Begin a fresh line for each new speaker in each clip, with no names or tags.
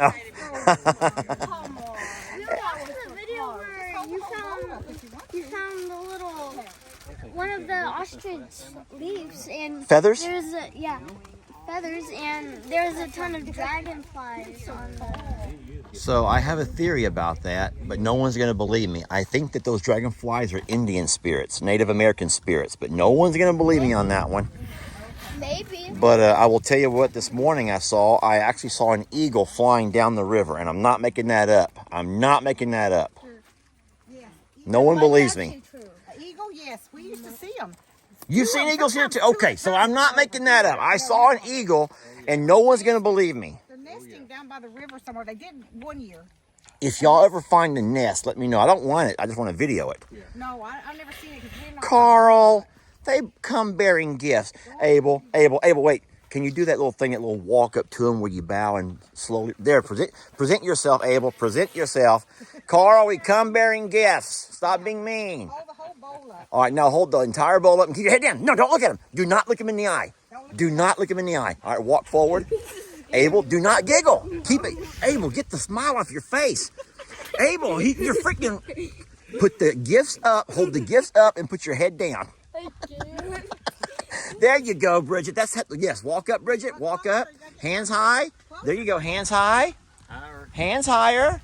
Oh.
Come on. You watched the video where you found the little one of the ostrich leaves and
Feathers?
There's a feathers and there's a ton of dragonflies on the.
So I have a theory about that, but no one's going to believe me. I think that those dragonflies are Indian spirits, Native American spirits, but no one's going to believe me on that one.
Maybe.
But I will tell you what, this morning I actually saw an eagle flying down the river, and I'm not making that up. I'm not making that up.
Yeah.
No one believes me.
An eagle, yes. We used to see them.
You've seen eagles here too? Okay, so I'm not making that up. I saw an eagle, and no one's going to believe me.
They're nesting down by the river somewhere. They did one year.
If y'all ever find the nest, let me know. I don't want it. I just want to video it.
No, I've never seen it because we're not.
Carl, they come bearing gifts. Abel, wait. Can you do that little thing, that little walk up to him where you bow and slowly... There, present yourself, Abel. Present yourself. Carl, we come bearing gifts. Stop being mean.
Hold the whole bowl up.
All right, now hold the entire bowl up and keep your head down. No, don't look at him. Do not look him in the eye. Do not look him in the eye. All right, walk forward. Abel, do not giggle. Keep it. Abel, get the smile off your face. Abel, you're freaking... Put the gifts up, hold the gifts up, and put your head down. There you go, Bridget. Yes, walk up, Bridget. Walk up. Hands high. There you go. Hands high. Hands higher.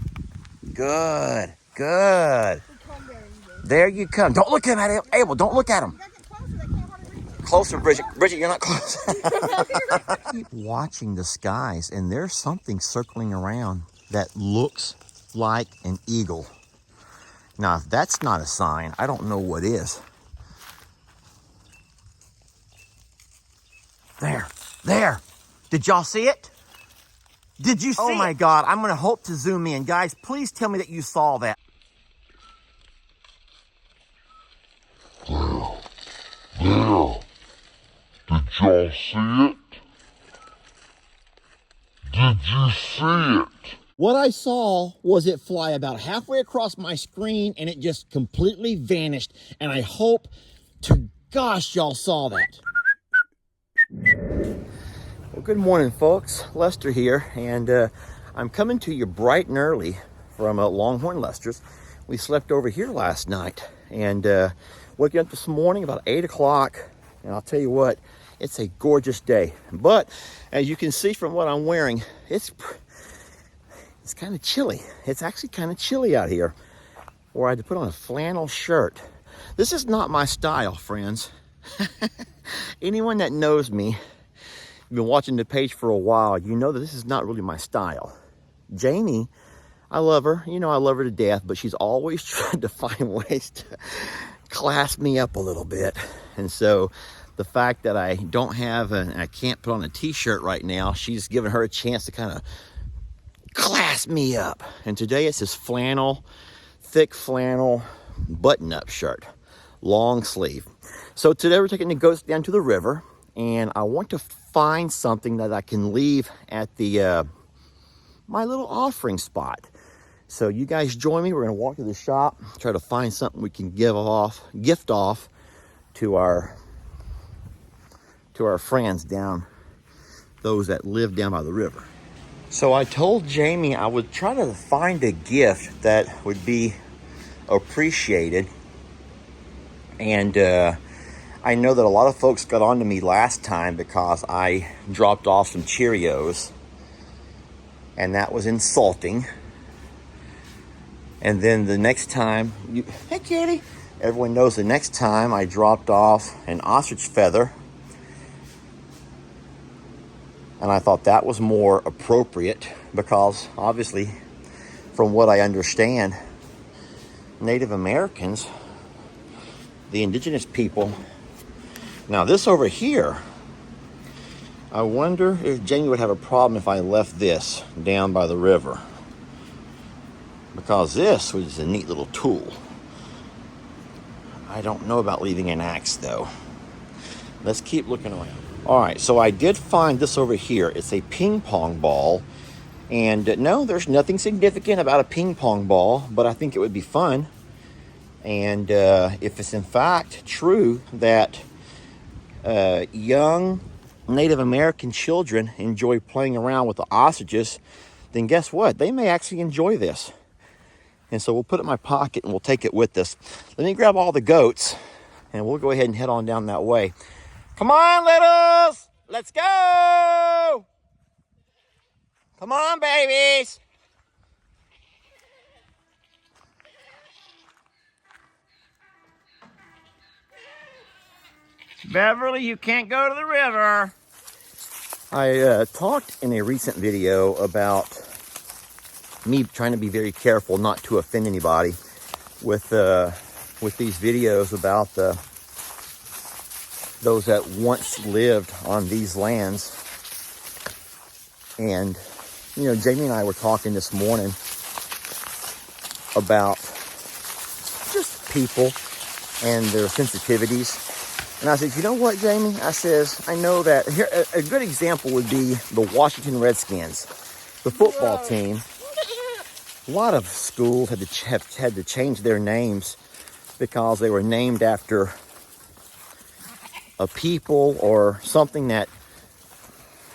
Good. There you come. Don't look at him, Abel. Don't look at him. Closer, Bridget. Bridget, you're not close. Watching the skies, and there's something circling around that looks like an eagle. Now, if that's not a sign, I don't know what is. There. Did y'all see it? Did you see it? Oh my God, I'm gonna hope to zoom in. Guys, please tell me that you saw that.
There. Did y'all see it? Did you see it?
What I saw was it fly about halfway across my screen and it just completely vanished. And I hope to gosh y'all saw that. Well, good morning, folks. Lester here, and I'm coming to you bright and early from Longhorn Lester's. We slept over here last night, and waking up this morning about 8 o'clock, and I'll tell you what, it's a gorgeous day. But as you can see from what I'm wearing, it's kind of chilly. It's actually kind of chilly out here, where I had to put on a flannel shirt. This is not my style, friends. Anyone that knows me, been watching the page for a while, you know that this is not really my style. Jamie, I love her. You know I love her to death, but she's always trying to find ways to class me up a little bit. And so the fact that I don't have and I can't put on a t-shirt right now, she's giving her a chance to kind of class me up. And today it's this flannel, thick flannel button-up shirt, long sleeve. So today we're taking the goats down to the river, and I want to find something that I can leave at the my little offering spot. So you guys join me. We're going to walk to the shop, try to find something we can gift off to our friends down, those that live down by the river. So I told Jamie I would try to find a gift that would be appreciated. And I know that a lot of folks got on to me last time because I dropped off some Cheerios, and that was insulting. And then the next time, hey kitty, everyone knows the next time I dropped off an ostrich feather, and I thought that was more appropriate because obviously, from what I understand, Native Americans, the indigenous people. Now this over here, I wonder if Jamie would have a problem if I left this down by the river, because this was a neat little tool. I don't know about leaving an axe though. Let's keep looking around. All right, so I did find this over here. It's a ping pong ball, and no, there's nothing significant about a ping pong ball, but I think it would be fun. And if it's in fact true that young Native American children enjoy playing around with the ostriches, then guess what? They may actually enjoy this. And so we'll put it in my pocket and we'll take it with us. Let me grab all the goats and we'll go ahead and head on down that way. Come on, littles! Let's go! Come on, babies! Beverly, you can't go to the river. I talked in a recent video about me trying to be very careful not to offend anybody with these videos about those that once lived on these lands. And, you know, Jamie and I were talking this morning about just people and their sensitivities. And I said, you know what, Jamie? I says, I know that here a good example would be the Washington Redskins, the football team. A lot of schools had to change their names because they were named after a people or something that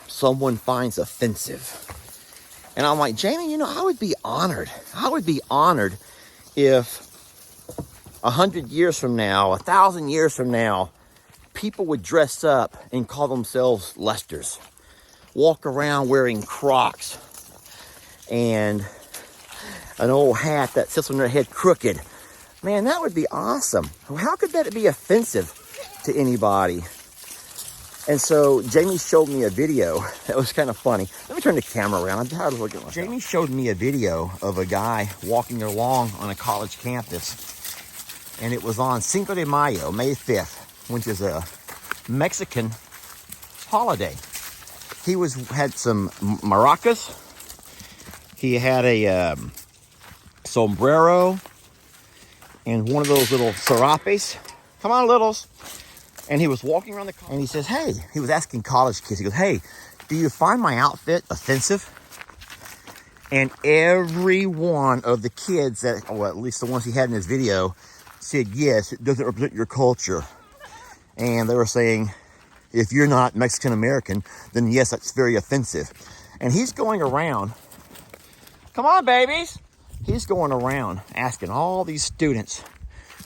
someone finds offensive. And I'm like, Jamie, you know, I would be honored. I would be honored if 100 years from now, 1,000 years from now, people would dress up and call themselves Lesters, walk around wearing Crocs and an old hat that sits on their head crooked. Man, that would be awesome. How could that be offensive to anybody? And so Jamie showed me a video that was kind of funny. Let me turn the camera around. I'm tired of looking at myself. Jamie showed me a video of a guy walking along on a college campus, and it was on Cinco de Mayo, May 5th, which is a Mexican holiday. He had some maracas. He had a sombrero and one of those little serapes. Come on, littles. And he was walking around and he says, hey, he was asking college kids. He goes, hey, do you find my outfit offensive? And every one of the kids well, at least the ones he had in his video, said, yes, it doesn't represent your culture. And they were saying, if you're not Mexican American, then yes, that's very offensive. And he's going around, come on, babies. He's going around asking all these students,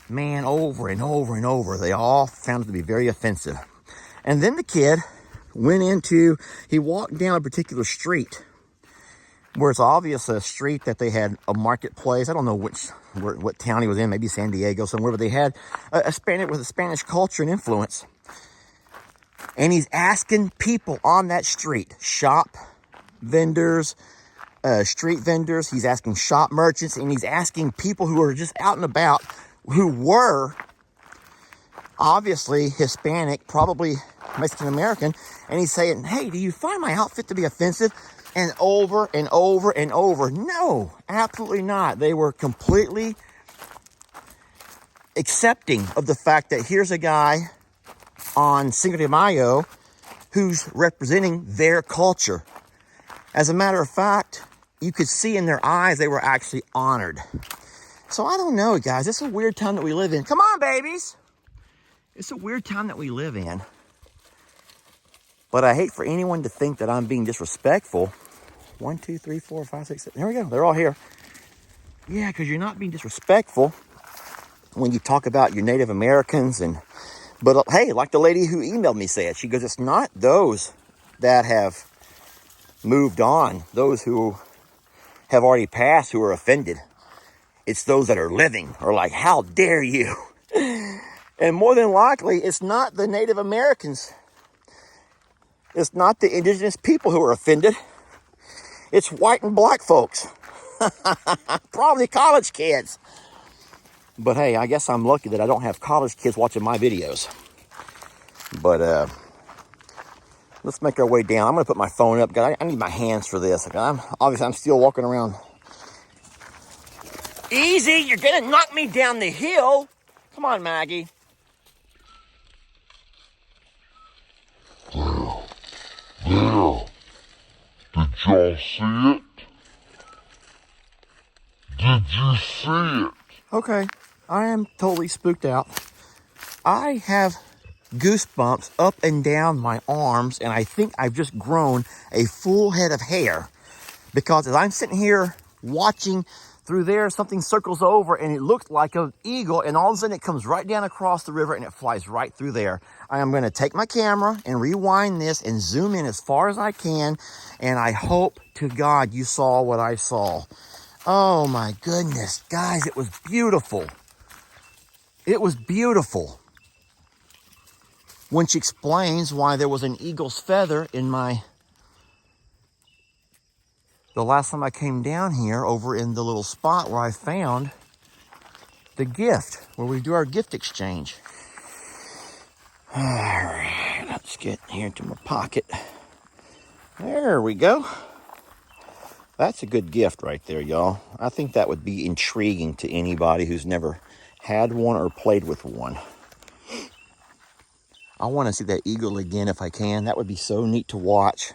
man, over and over and over. They all found it to be very offensive. And then the kid he walked down a particular street where it's obvious a street that they had a marketplace. I don't know what town he was in, maybe San Diego, somewhere, but they had a Spanish with a Spanish culture and influence. And he's asking people on that street, shop vendors, street vendors, he's asking shop merchants, and he's asking people who are just out and about who were obviously Hispanic, probably Mexican American, and he's saying, hey, do you find my outfit to be offensive? And over and over and over, no, absolutely not. They were completely accepting of the fact that here's a guy on Cinco de Mayo who's representing their culture. As a matter of fact, you could see in their eyes they were actually honored. So I don't know, guys. It's a weird time that we live in. Come on, babies. It's a weird time that we live in. But I hate for anyone to think that I'm being disrespectful. 1, 2, 3, 4, 5, 6, 7. There we go. They're all here. Yeah, because you're not being disrespectful when you talk about your Native Americans. But hey, like the lady who emailed me said, she goes, it's not those that have moved on, those who have already passed who are offended. It's those that are living are like, how dare you? And more than likely, it's not the Native Americans. It's not the indigenous people who are offended. It's white and black folks. Probably college kids. But hey, I guess I'm lucky that I don't have college kids watching my videos. But let's make our way down. I'm going to put my phone up. I need my hands for this. I'm still walking around. Easy, you're going to knock me down the hill. Come on, Maggie.
There. Did y'all see it? Did you see it?
Okay, I am totally spooked out. I have goosebumps up and down my arms, and I think I've just grown a full head of hair Because as I'm sitting here watching through there, something circles over and it looks like an eagle, and all of a sudden it comes right down across the river and it flies right through there. I am going to take my camera and rewind this and zoom in as far as I can, and I hope to God you saw what I saw. Oh my goodness, guys, it was beautiful. It was beautiful. When she explains why there was an eagle's feather in the last time I came down here, over in the little spot where I found the gift, where we do our gift exchange. All right, let's get here to my pocket. There we go. That's a good gift right there, y'all. I think that would be intriguing to anybody who's never had one or played with one. I want to see that eagle again if I can. That would be so neat to watch.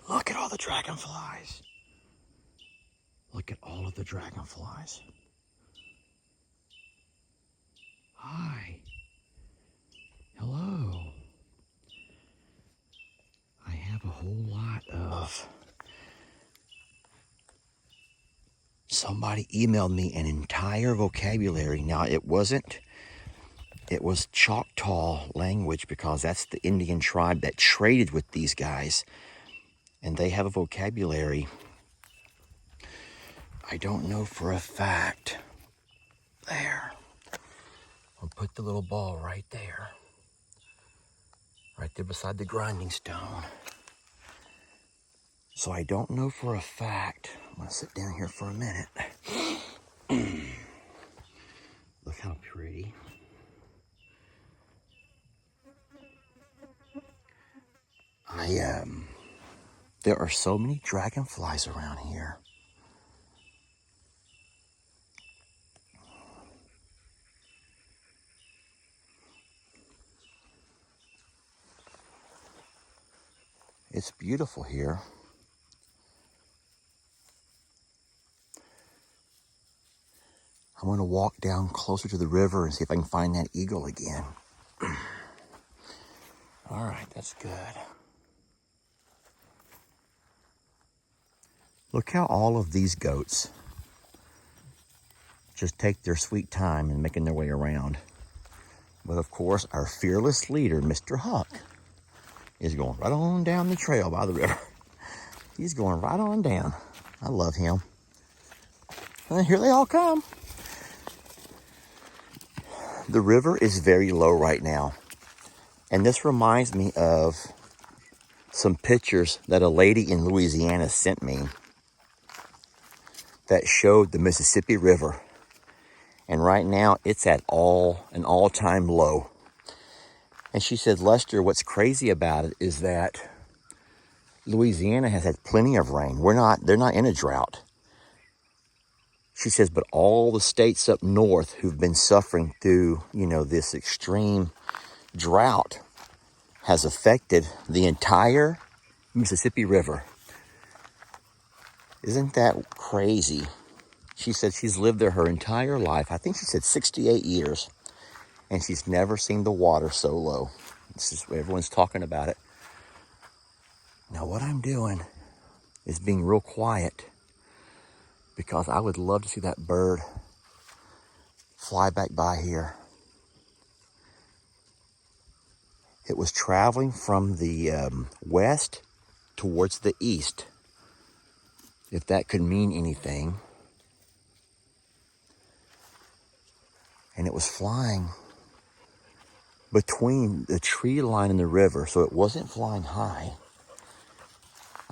Look at all the dragonflies. Look at all of the dragonflies. Hi. Hello. I have a whole lot of... Somebody emailed me an entire vocabulary. Now, it was Choctaw language, because that's the Indian tribe that traded with these guys. And they have a vocabulary. I don't know for a fact. There. I'll put the little ball right there. Right there beside the grinding stone. So I don't know for a fact. I'm going to sit down here for a minute. Look how pretty. There are so many dragonflies around here. It's beautiful here. I'm going to walk down closer to the river and see if I can find that eagle again. All right, that's good. Look how all of these goats just take their sweet time in making their way around. But of course, our fearless leader, Mr. Huck, is going right on down the trail by the river. He's going right on down. I love him. And here they all come. The river is very low right now. And this reminds me of some pictures that a lady in Louisiana sent me that showed the Mississippi River. And right now it's at an all-time low. And she said, Lester, what's crazy about it is that Louisiana has had plenty of rain. They're not in a drought. She says, but all the states up north who've been suffering through, this extreme drought has affected the entire Mississippi River. Isn't that crazy? She said she's lived there her entire life. I think she said 68 years. And she's never seen the water so low. Everyone's talking about it. Now what I'm doing is being real quiet, because I would love to see that bird fly back by here. It was traveling from the west towards the east, if that could mean anything. And it was flying between the tree line and the river, so it wasn't flying high.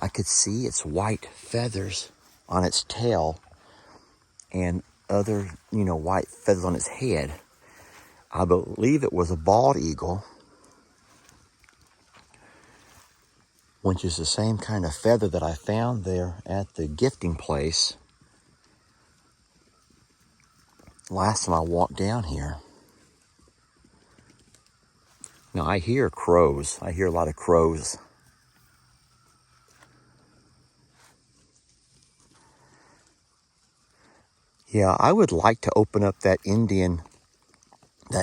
I could see its white feathers on its tail and other, white feathers on its head. I believe it was a bald eagle, which is the same kind of feather that I found there at the gifting place last time I walked down here. Now I hear crows. I hear a lot of crows. Yeah, I would like to open up that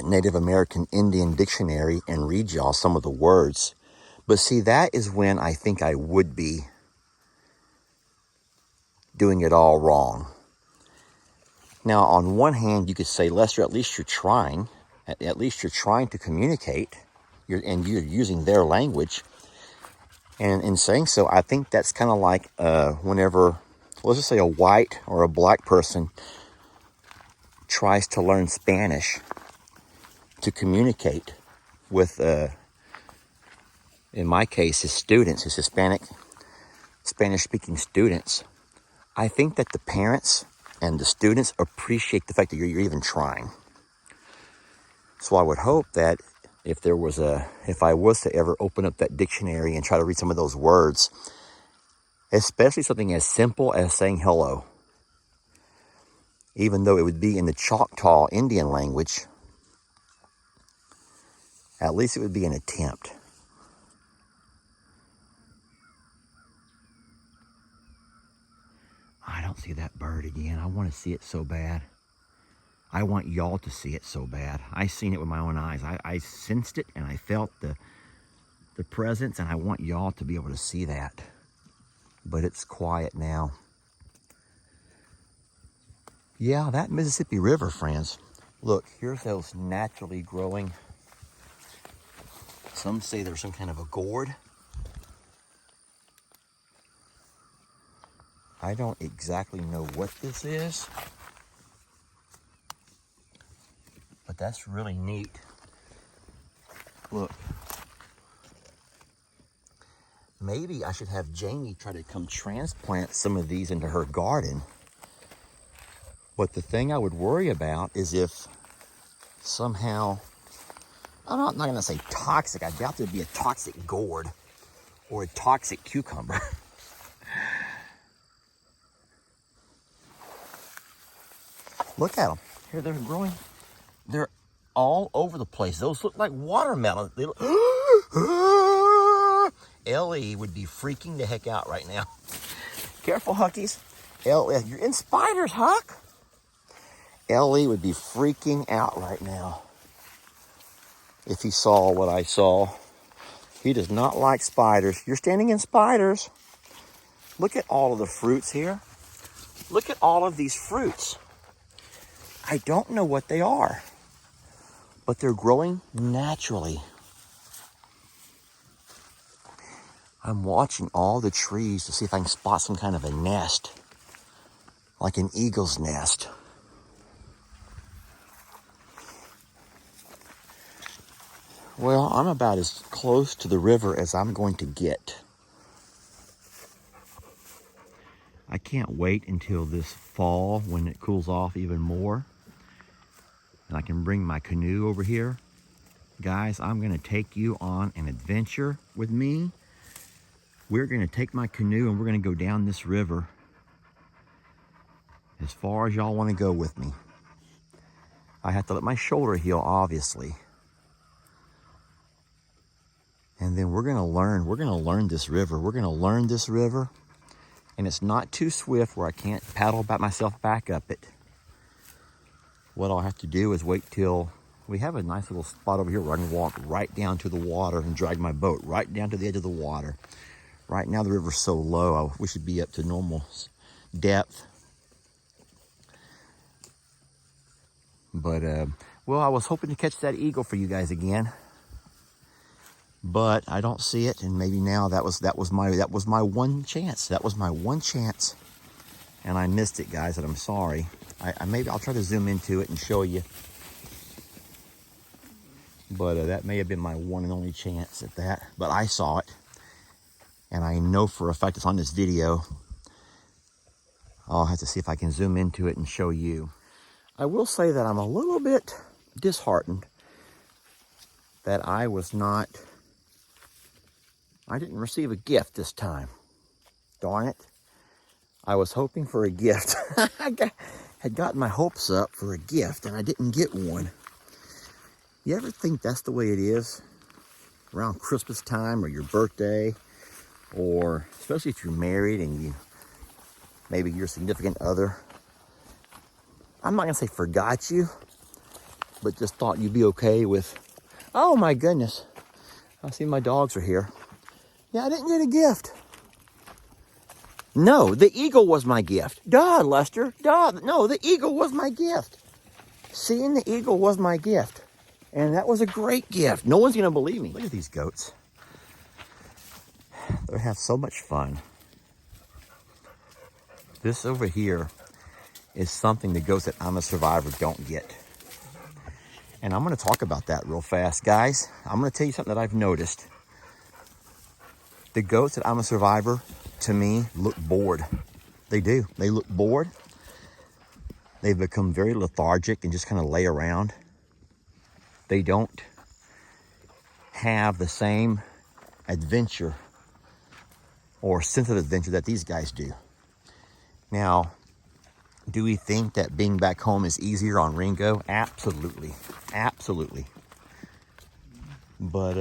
Native American Indian dictionary and read y'all some of the words. But see, that is when I think I would be doing it all wrong. Now, on one hand, you could say, Lester, at least you're trying. At least you're trying to communicate. And you're using their language. And in saying so, I think that's kind of like whenever, let's just say a white or a black person tries to learn Spanish to communicate with, in my case, his students, his Hispanic, Spanish-speaking students. I think that the parents and the students appreciate the fact that you're even trying. So I would hope that if I was to ever open up that dictionary and try to read some of those words, especially something as simple as saying hello, even though it would be in the Choctaw Indian language, at least it would be an attempt. I don't see that bird again. I want to see it so bad. I want y'all to see it so bad. I seen it with my own eyes. I sensed it and I felt the presence, and I want y'all to be able to see that. But it's quiet now. Yeah, that Mississippi River, friends. Look, here's those naturally growing. Some say there's some kind of a gourd. I don't exactly know what this is, but that's really neat. Look, maybe I should have Jamie try to come transplant some of these into her garden. But the thing I would worry about is if somehow, I'm not going to say toxic, I doubt there'd be a toxic gourd or a toxic cucumber. Look at them. Here, they're growing. They're all over the place. Those look like watermelons. They look... Ellie would be freaking the heck out right now. Careful, Huckies. Ellie, you're in spiders, Huck. Ellie would be freaking out right now if he saw what I saw. He does not like spiders. You're standing in spiders. Look at all of the fruits here. Look at all of these fruits. I don't know what they are, but they're growing naturally. I'm watching all the trees to see if I can spot some kind of a nest, like an eagle's nest. Well, I'm about as close to the river as I'm going to get. I can't wait until this fall when it cools off even more. And I can bring my canoe over here. Guys, I'm going to take you on an adventure with me. We're going to take my canoe and we're going to go down this river as far as y'all want to go with me. I have to let my shoulder heal, obviously. And then we're going to learn. We're going to learn this river. We're going to learn this river. And it's not too swift where I can't paddle myself back up it. What I'll have to do is wait till we have a nice little spot over here where I can walk right down to the water and drag my boat right down to the edge of the water. Right now the river's so low, we should be up to normal depth. But, well, I was hoping to catch that eagle for you guys again. But I don't see it, and maybe now that was my one chance. That was my one chance. And I missed it, guys, and I'm sorry. Maybe I'll try to zoom into it and show you. But that may have been my one and only chance at that. But I saw it. And I know for a fact it's on this video. I'll have to see if I can zoom into it and show you. I will say that I'm a little bit disheartened that I didn't receive a gift this time. Darn it. I was hoping for a gift. I had gotten my hopes up for a gift and I didn't get one. You ever think that's the way it is around Christmas time or your birthday, or especially if you're married and maybe your significant other, I'm not gonna say forgot you, but just thought you'd be okay with, oh my goodness, I see my dogs are here. Yeah, I didn't get a gift. No, the eagle was my gift. Duh, Lester. Duh. No, the eagle was my gift. Seeing the eagle was my gift. And that was a great gift. No one's going to believe me. Look at these goats. They have so much fun. This over here is something the goats that I'm a Survivor don't get. And I'm going to talk about that real fast. Guys, I'm going to tell you something that I've noticed. The goats that I'm a Survivor, to me, look bored. They do. They look bored. They've become very lethargic and just kind of lay around. They don't have the same adventure or sense of adventure that these guys do. Now, do we think that being back home is easier on Ringo? Absolutely. Absolutely. But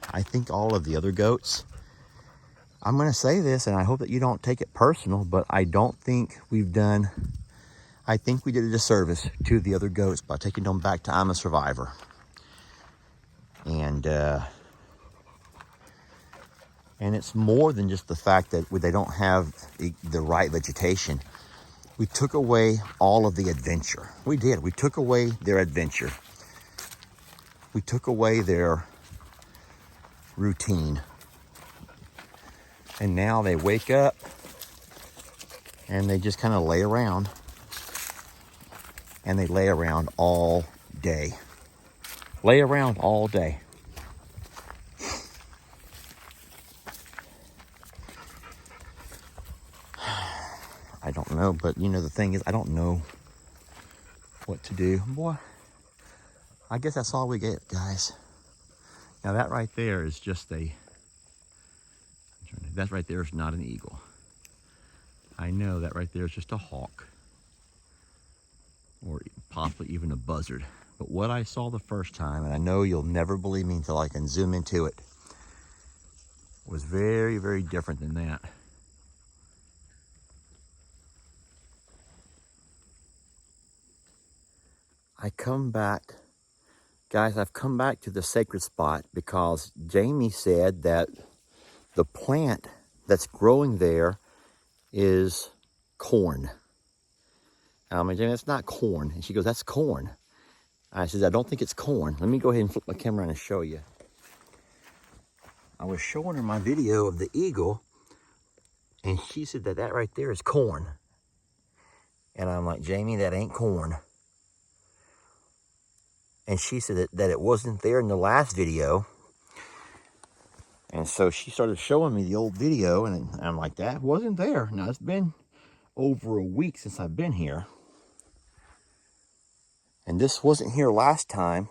I think all of the other goats, I'm going to say this, and I hope that you don't take it personal, but I don't think we've done, I think we did a disservice to the other goats by taking them back to I'm a Survivor. And it's more than just the fact that they don't have the right vegetation. We took away all of the adventure. We did. We took away their adventure. We took away their routine. And now they wake up and they just kind of lay around. And they lay around all day. Lay around all day. I don't know, but you know, the thing is, I don't know what to do. Boy, I guess that's all we get, guys. Now that right there is just that right there is not an eagle. I know that right there is just a hawk. Or possibly even a buzzard. But what I saw the first time, and I know you'll never believe me until I can zoom into it, was very, very different than that. I come back, guys, I've come back to the sacred spot because Jamie said that the plant that's growing there is corn. I'm like, Jamie, that's not corn. And she goes, that's corn. I said, I don't think it's corn. Let me go ahead and flip my camera and show you. I was showing her my video of the eagle, and she said that that right there is corn. And I'm like, Jamie, that ain't corn. And she said that it wasn't there in the last video. And so she started showing me the old video, and I'm like, that wasn't there. Now, it's been over a week since I've been here. And this wasn't here last time.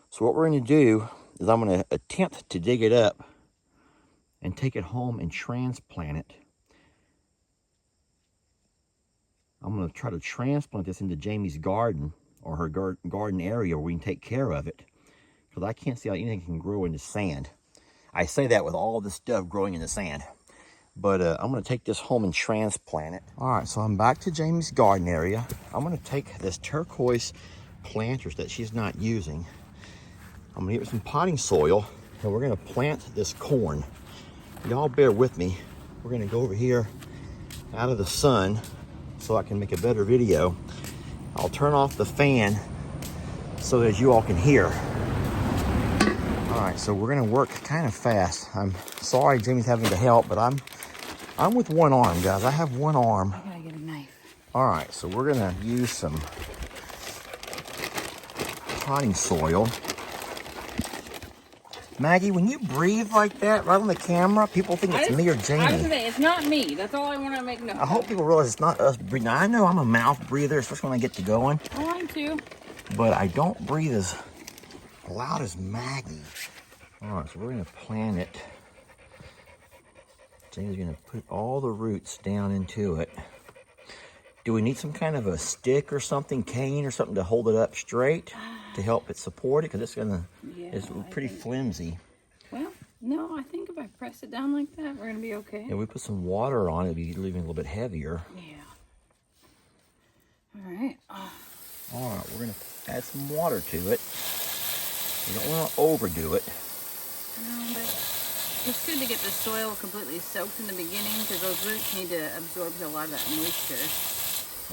So what we're going to do is I'm going to attempt to dig it up and take it home and transplant it. I'm going to try to transplant this into Jamie's garden, or her garden area where we can take care of it. Because I can't see how anything can grow in the sand. I say that with all this stuff growing in the sand. But I'm going to take this home and transplant it. All right, so I'm back to Jamie's garden area. I'm going to take this turquoise planters that she's not using. I'm going to get some potting soil, and we're going to plant this corn. Y'all bear with me. We're going to go over here out of the sun so I can make a better video. I'll turn off the fan so that you all can hear. All right, so we're gonna work kind of fast. I'm sorry Jamie's having to help, but I'm with one arm, guys. I have one arm.
I gotta get a knife.
All right, so we're gonna use some potting soil. Maggie, when you breathe like that right on the camera, people think it's me or Jamie.
I was gonna say, it's not me. That's all I want to make note.
I hope people realize it's not us breathing. Now, I know I'm a mouth breather, especially when I get to going.
I want to.
But I don't breathe as loud as Maggie. All right, so we're gonna plant it. Jamie's gonna put all the roots down into it. Do we need some kind of a stick or something, cane or something to hold it up straight to help it support it? Because it's pretty flimsy.
Well, no, I think if I press it down like that, we're gonna be okay.
If we put some water on it, it'd be even a little bit heavier.
Yeah. All right.
All right, we're gonna add some water to it. We don't want to overdo it.
No, but It's good to get the soil completely soaked in the beginning because those roots need to absorb a lot of that moisture.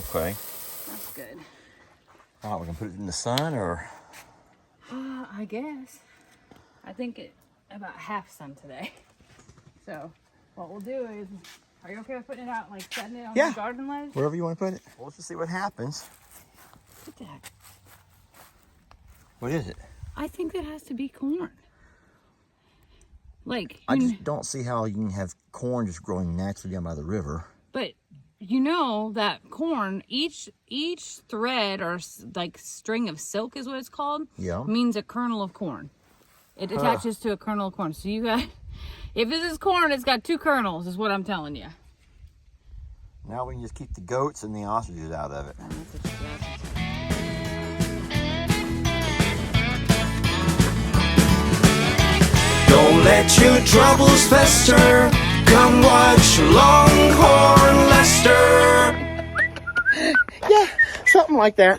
Okay.
That's good.
All right, we're gonna put it in the sun, or?
I guess. I think about half sun today. So what we'll do is, are you okay with putting it out, like setting it on the garden ledge?
Wherever you want to put it. Well, let's just see what happens.
What the heck?
What is it?
I think that has to be corn. Like,
I just don't see how you can have corn just growing naturally down by the river.
but you know that corn, each thread or like string of silk is what it's called.
Yeah.
Means a kernel of corn. It attaches to a kernel of corn. So you got, if this is corn, it's got 2 kernels, is what I'm telling you.
Now we can just keep the goats and the ostriches out of it.
Don't let your troubles fester. Come watch Longhorn Lester.
Yeah, something like that.